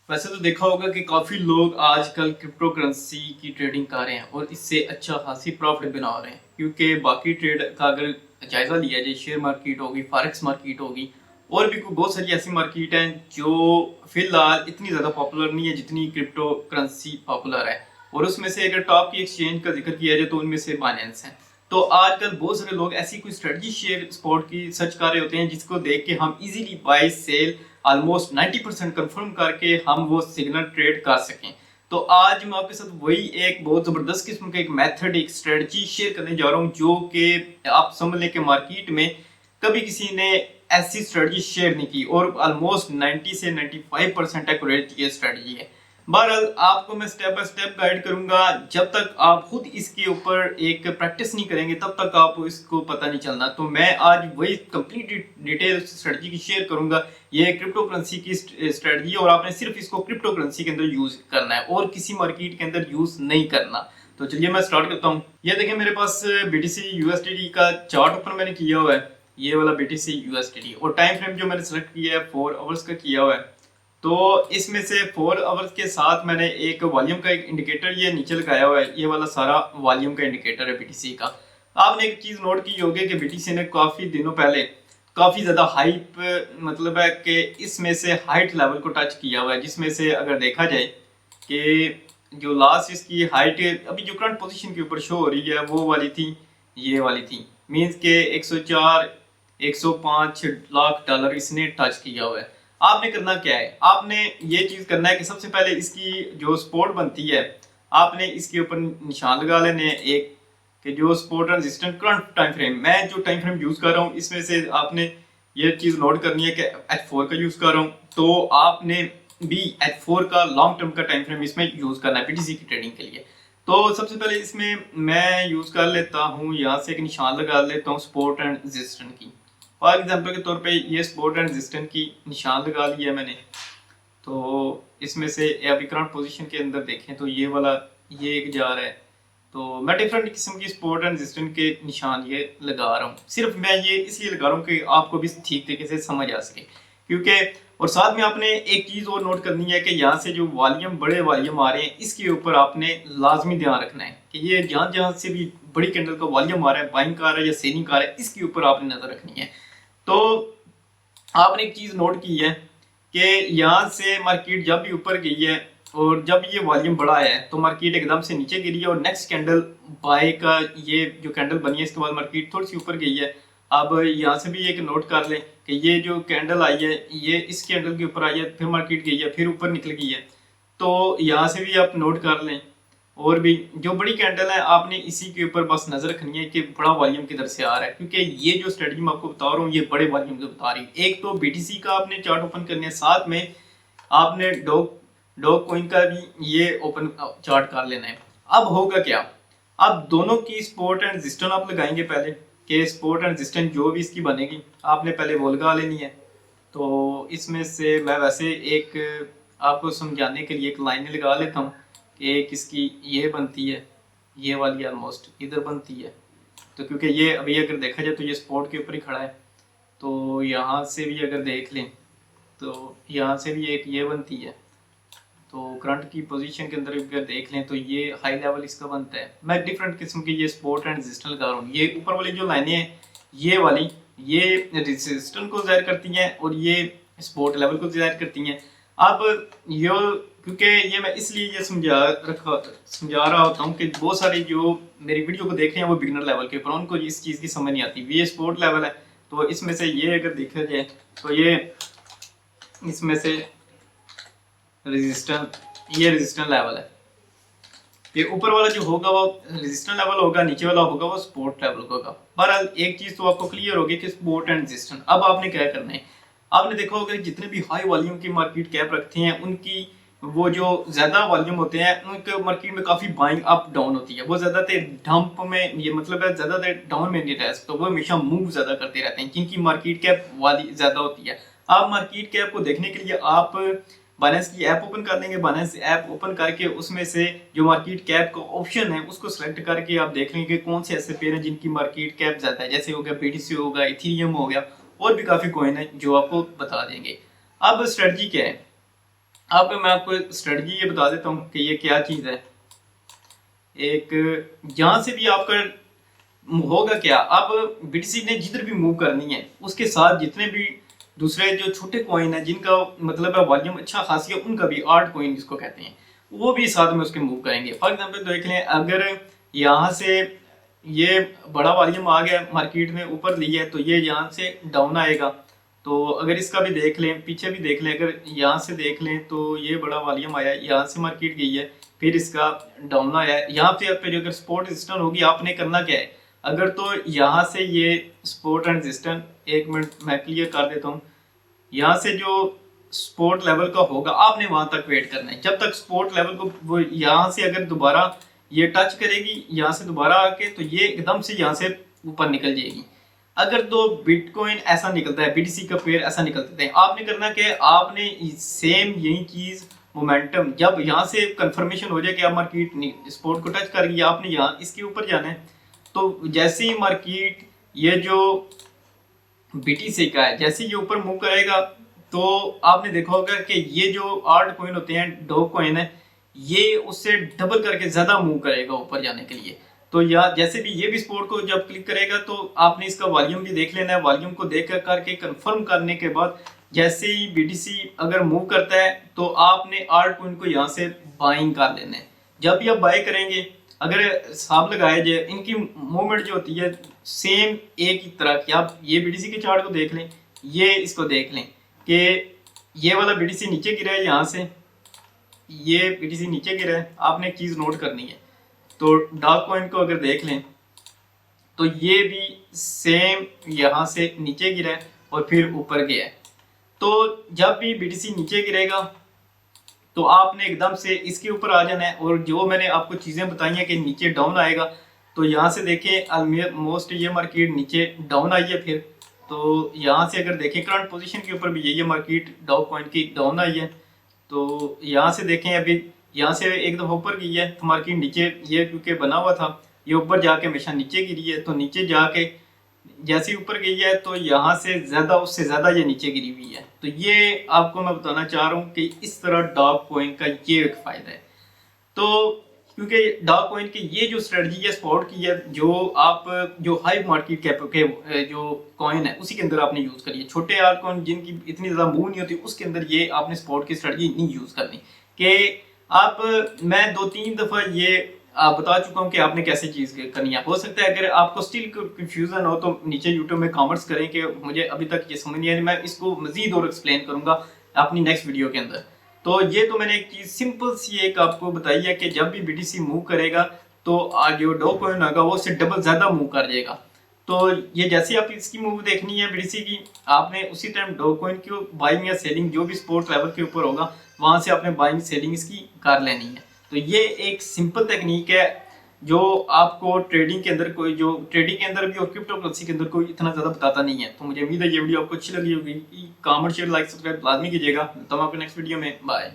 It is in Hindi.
वैसे तो देखा होगा कि काफ़ी लोग आजकल क्रिप्टो करेंसी की ट्रेडिंग कर रहे हैं और इससे अच्छा खासी प्रॉफिट बना रहे हैं, क्योंकि बाकी ट्रेड का अगर जायज़ा लिया जाए, शेयर मार्केट होगी, फॉरेक्स मार्केट होगी और भी कोई बहुत सारी ऐसी मार्केट हैं जो फिलहाल इतनी ज़्यादा पॉपुलर नहीं है जितनी क्रिप्टो करेंसी पॉपुलर है। और उसमें से अगर टॉप की एक्सचेंज का जिक्र किया जाए तो उनमें से बाइनेंस है। तो आजकल बहुत सारे लोग ऐसी कोई स्ट्रेटजी शेयर स्पॉट की सर्च कर रहे होते हैं जिसको देख के हम easily buy sell almost 90% confirm करके हम वो सिग्नल ट्रेड कर सकें। तो आज मैं आपके साथ वही एक बहुत जबरदस्त किस्म का एक मेथड, एक स्ट्रेटजी शेयर करने जा रहा हूँ जो कि आप समझ लें कि मार्केट में कभी किसी ने ऐसी स्ट्रेटजी शेयर नहीं की और ऑलमोस्ट 90 से 95% एक्यूरेट ये स्ट्रेटजी है। बहरहाल आपको मैं स्टेप बाय स्टेप गाइड करूंगा। जब तक आप खुद इसके ऊपर एक प्रैक्टिस नहीं करेंगे तब तक आपको इसको पता नहीं चलना। तो मैं आज वही कंप्लीट डिटेल स्ट्रेटजी की शेयर करूंगा। ये क्रिप्टो करेंसी की स्ट्रेटजी है और आपने सिर्फ इसको क्रिप्टो करेंसी के अंदर यूज करना है और किसी मार्केट के अंदर यूज नहीं करना। तो चलिए मैं स्टार्ट करता हूँ। ये देखिए मेरे पास बीटीसी यूएसडीटी का चार्ट ओपन मैंने किया हुआ है, ये वाला बीटीसी यूएसडीटी, और टाइम फ्रेम जो मैंने सेलेक्ट किया है 4 आवर्स का किया हुआ है। तो इसमें से 4 आवर्स के साथ मैंने एक वॉल्यूम का एक इंडिकेटर ये नीचे लगाया हुआ है। ये वाला सारा वॉल्यूम का इंडिकेटर है बीटीसी का। आपने एक चीज नोट की होगी कि बीटीसी ने काफी दिनों पहले काफी ज्यादा हाइप, मतलब है कि इसमें से हाइट लेवल को टच किया हुआ है, जिसमें से अगर देखा जाए कि जो लास्ट इसकी हाइट अभी जो करंट पोजीशन के ऊपर शो हो रही है वो वाली थी, ये वाली थी। मींस के 104 105 लाख डॉलर इसने टच किया हुआ है। आपने करना क्या है, आपने ये चीज करना है कि सबसे पहले इसकी जो सपोर्ट बनती है आपने इसके ऊपर निशान लगा लेने हैं एक, कि जो support resistant current time frame, मैं जो टाइम फ्रेम यूज कर रहा हूँ इसमें से आपने ये चीज नोट करनी है कि H4 का यूज कर रहा हूँ। तो आपने भी H4 का लॉन्ग टर्म का टाइम फ्रेम इसमें यूज करना है बीटीसी की ट्रेडिंग के लिए। तो सबसे पहले इसमें मैं यूज कर लेता हूँ, यहाँ से एक निशान लगा लेता हूँ सपोर्ट एंड रेजिस्टेंट की। फॉर एग्जाम्पल के तौर पे ये सपोर्ट एंड रेजिस्टेंट की निशान लगा लिया मैंने। तो इसमें से अभी करंट पोजीशन के अंदर देखें तो ये वाला ये एक जा रहा है। तो मैं डिफरेंट किस्म की सपोर्ट एंड रेजिस्टेंट के निशान ये लगा रहा हूँ। सिर्फ मैं ये इसलिए लगा रहा हूँ कि आपको भी ठीक तरीके से समझ आ सके, क्योंकि और साथ में आपने एक चीज और नोट करनी है कि यहाँ से जो वॉल्यूम, बड़े वॉल्यूम आ रहे हैं, इसके ऊपर आपने लाजमी ध्यान रखना है कि ये जहाँ जहाँ से भी बड़ी कैंडल का वॉल्यूम आ रहा है, बाइंग का आ रहा है या सेलिंग का आ रहा है, इसके ऊपर आपने नजर रखनी है। तो आपने एक चीज नोट की है कि यहाँ से मार्केट जब भी ऊपर गई है और जब ये वॉल्यूम बढ़ा है तो मार्केट एकदम से नीचे गिरी है और नेक्स्ट कैंडल बाय का ये जो कैंडल बनी है इसके बाद मार्केट थोड़ी सी ऊपर गई है। अब यहाँ से भी एक नोट कर लें कि ये जो कैंडल आई है ये इस कैंडल के ऊपर आई है, फिर मार्केट गई है, फिर ऊपर निकल गई है। तो यहाँ से भी आप नोट कर लें। और भी जो बड़ी कैंडल है आपने इसी के ऊपर बस नजर रखनी है कि बड़ा वॉल्यूम किधर से आ रहा है, क्योंकि ये जो स्ट्रेटजी मैं आपको बता रहा हूँ ये बड़े वॉल्यूम के बता रही है। एक तो बीटीसी का आपने चार्ट ओपन करना है, साथ में आपने डॉग डॉग कॉइन का भी ये ओपन चार्ट कर लेना है। अब होगा क्या, अब दोनों की सपोर्ट एंड रेजिस्टेंस आप लगाएंगे पहले, कि सपोर्ट एंड रेजिस्टेंस जो भी इसकी बनेगी आपने पहले वो लगा लेनी है। तो इसमें से मैं वैसे एक आपको समझाने के लिए एक लाइन लगा लेता हूँ कि एक इसकी ये बनती है, ये वाली ऑलमोस्ट इधर बनती है। तो क्योंकि ये अभी अगर देखा जाए तो ये सपोर्ट के ऊपर ही खड़ा है, तो यहाँ से भी अगर देख लें तो यहाँ से भी एक ये बनती है। तो करंट की पोजीशन के अंदर अगर देख लें तो ये हाई लेवल इसका बनता है। मैं डिफरेंट किस्म की ये सपोर्ट एंड रेजिस्टेंस लगा रहा हूँ। ये ऊपर वाली जो लाइनें हैं ये वाली ये रेजिस्टेंस को जाहिर करती हैं और ये सपोर्ट लेवल को जाहिर करती हैं। अब ये क्योंकि ये मैं इसलिए ये समझा रहा होता हूँ कि बहुत सारे जो मेरी वीडियो को देख रहे हैं वो बिगनर लेवल के ऊपर, उनको इस चीज़ की समझ नहीं आती। ये सपोर्ट लेवल है तो इसमें से ये अगर देखा जाए तो ये इसमें से रेजिस्टेंस, ये रेजिस्टेंस लेवल है। ये ऊपर वाला जो होगा वो रेजिस्टेंस लेवल होगा, नीचे वाला होगा वो सपोर्ट लेवल होगा। बहरहाल एक चीज तो आपको क्लियर होगी कि सपोर्ट एंड रेजिस्टेंस। अब आपने क्या करना है, आपने देखा होगा कि जितने भी हाई वॉल्यूम की मार्केट कैप रखते हैं उनकी वो जो ज्यादा वॉल्यूम होते हैं उनके मार्केट में काफी बाइंग अप डाउन होती है। वो ज्यादा देर डंप में, ये मतलब है ज्यादा देर डाउन में नहीं रह सकते, वो हमेशा मूव ज्यादा करते रहते हैं जिनकी मार्केट कैप वाली ज्यादा होती है। आप मार्केट कैप को देखने के लिए आप बाइनेंस की ऐप ओपन कर लेंगे। बाइनेंस ऐप ओपन करके उसमें से जो मार्केट कैप का ऑप्शन है उसको सिलेक्ट करके आप देख लेंगे कौन से ऐसे पेयर हैं जिनकी मार्केट कैप ज्यादा है। जैसे हो गया बीटीसी, हो गया इथेरियम, हो गया और भी काफी कॉइन है जो आपको बता देंगे। अब स्ट्रेटजी क्या है, अब मैं आपको स्ट्रेटजी ये बता देता हूँ कि ये क्या चीज़ है। एक यहाँ से भी आपका होगा क्या, अब बीटीसी ने जिधर भी मूव करनी है उसके साथ जितने भी दूसरे जो छोटे कॉइन है जिनका मतलब है वॉल्यूम अच्छा खासी है, उनका भी आर्ट कॉइन जिसको कहते हैं, वो भी साथ में उसके मूव करेंगे। फॉर एग्जांपल देख लें, अगर यहाँ से ये बड़ा वॉल्यूम आ गया, मार्केट में ऊपर लिया है, तो ये यहाँ से डाउन आएगा। तो अगर इसका भी देख लें, पीछे भी देख लें, अगर यहाँ से देख लें तो ये बड़ा वॉल्यूम आया, यहाँ से मार्केट गई है, फिर इसका डाउन आया है। यहाँ पे आप अगर सपोर्ट रेजिस्टेंस होगी, आपने करना क्या है, अगर तो यहाँ से ये सपोर्ट एंड रेजिस्टेंस, एक मिनट मैं क्लियर कर देता हूँ, यहाँ से जो सपोर्ट लेवल का होगा आपने वहां तक वेट करना है, जब तक सपोर्ट लेवल को वो यहाँ से अगर दोबारा ये टच करेगी यहाँ से दोबारा आके, तो ये एकदम से यहाँ से ऊपर निकल जाएगी। अगर तो बिटकॉइन ऐसा निकलता है, बीटीसी का पेयर ऐसा निकलता है, आपने करना कि आपने सेम यही चीज मोमेंटम जब यहाँ से कंफर्मेशन हो जाए कि आप मार्केट सपोर्ट को टच कर गई, आपने यहाँ इसके ऊपर जाना है। तो जैसे ही मार्केट ये जो बीटीसी का है जैसे ये ऊपर मूव करेगा, तो आपने देखा होगा कि ये जो आर्ट कॉइन होते हैं, डॉग कॉइन है, ये उससे डबल करके ज्यादा मूव करेगा ऊपर जाने के लिए। तो या जैसे भी ये भी सपोर्ट को जब क्लिक करेगा, तो आपने इसका वॉल्यूम भी देख लेना है। वॉल्यूम को देख कर करके कंफर्म करने के बाद जैसे ही बीटीसी अगर मूव करता है, तो आपने आर्ट कॉइन को यहाँ से बाइंग कर लेना है। जब भी आप बाय करेंगे, अगर हिसाब लगाया जाए, इनकी मूवमेंट जो होती है सेम एक ही तरह की। आप ये बीटीसी के चार्ट को देख लें, ये इसको देख लें कि ये वाला बीटीसी नीचे गिरा है, यहाँ से ये बीटीसी नीचे गिरा है। आपने एक चीज नोट करनी है, तो डॉग कॉइन को अगर देख लें तो ये भी सेम यहाँ से नीचे गिरा है और फिर ऊपर गया है। तो जब भी बीटीसी नीचे गिरेगा, तो आपने एकदम से इसके ऊपर आ जाना है। और जो मैंने आपको चीजें बताई हैं कि नीचे डाउन आएगा, तो यहाँ से देखें ऑलमोस्ट ये मार्केट नीचे डाउन आई है। फिर तो यहाँ से अगर देखें करंट पोजीशन के ऊपर भी ये मार्केट डॉग कॉइन की डाउन आई है। तो यहाँ से देखें अभी यहाँ से एक दफा ऊपर गई है, तो मार्केट नीचे ये क्योंकि बना हुआ था, ये ऊपर जाके हमेशा नीचे गिरी है। तो नीचे जाके जैसे ही ऊपर गई है, तो यहाँ से ज्यादा उससे ज्यादा ये नीचे गिरी हुई है। तो ये आपको मैं बताना चाह रहा हूँ कि इस तरह डॉग कॉइन का ये एक फायदा है। तो क्योंकि डॉग कॉइन की ये जो स्ट्रेटजी है सपोर्ट की है, जो आप जो हाई मार्केट कैप के जो कॉइन है उसी के अंदर आपने यूज करिए। छोटे आर्ट कॉइन जिनकी इतनी ज्यादा मूव नहीं होती, उसके अंदर ये आपने सपोर्ट की स्ट्रेटजी नहीं यूज करनी। कि आप मैं 2-3 दफा ये बता चुका हूँ कि आपने कैसे चीज करनी है। हो सकता है अगर आपको स्टिल कंफ्यूजन हो, तो नीचे यूट्यूब में कमेंट्स करें कि मुझे अभी तक ये समझ नहीं आई, मैं इसको मजीद और एक्सप्लेन करूंगा अपनी नेक्स्ट वीडियो के अंदर। तो ये तो मैंने एक चीज सिंपल सी एक आपको बताई है कि जब भी बीटीसी मूव करेगा, तो जो डॉग कॉइन होगा वो उससे डबल ज्यादा मूव कर जाएगा। तो ये जैसे आप इसकी मूव देखनी है बीटीसी की, आपने उसी टाइम डॉग कॉइन की बाइंग या सेलिंग जो भी सपोर्ट लेवल के ऊपर होगा, वहां से आपने बाइंग सेलिंग इसकी कर लेनी है। तो ये एक सिंपल टेक्निक है जो आपको ट्रेडिंग के अंदर कोई जो ट्रेडिंग के अंदर भी और क्रिप्टो करेंसी के अंदर कोई इतना ज्यादा बताता नहीं है। तो मुझे उम्मीद है ये वीडियो आपको अच्छी लगी होगी। कमेंट शेयर लाइक सब्सक्राइब लाजमी कीजिएगा। तो हम आपको नेक्स्ट वीडियो में बाय।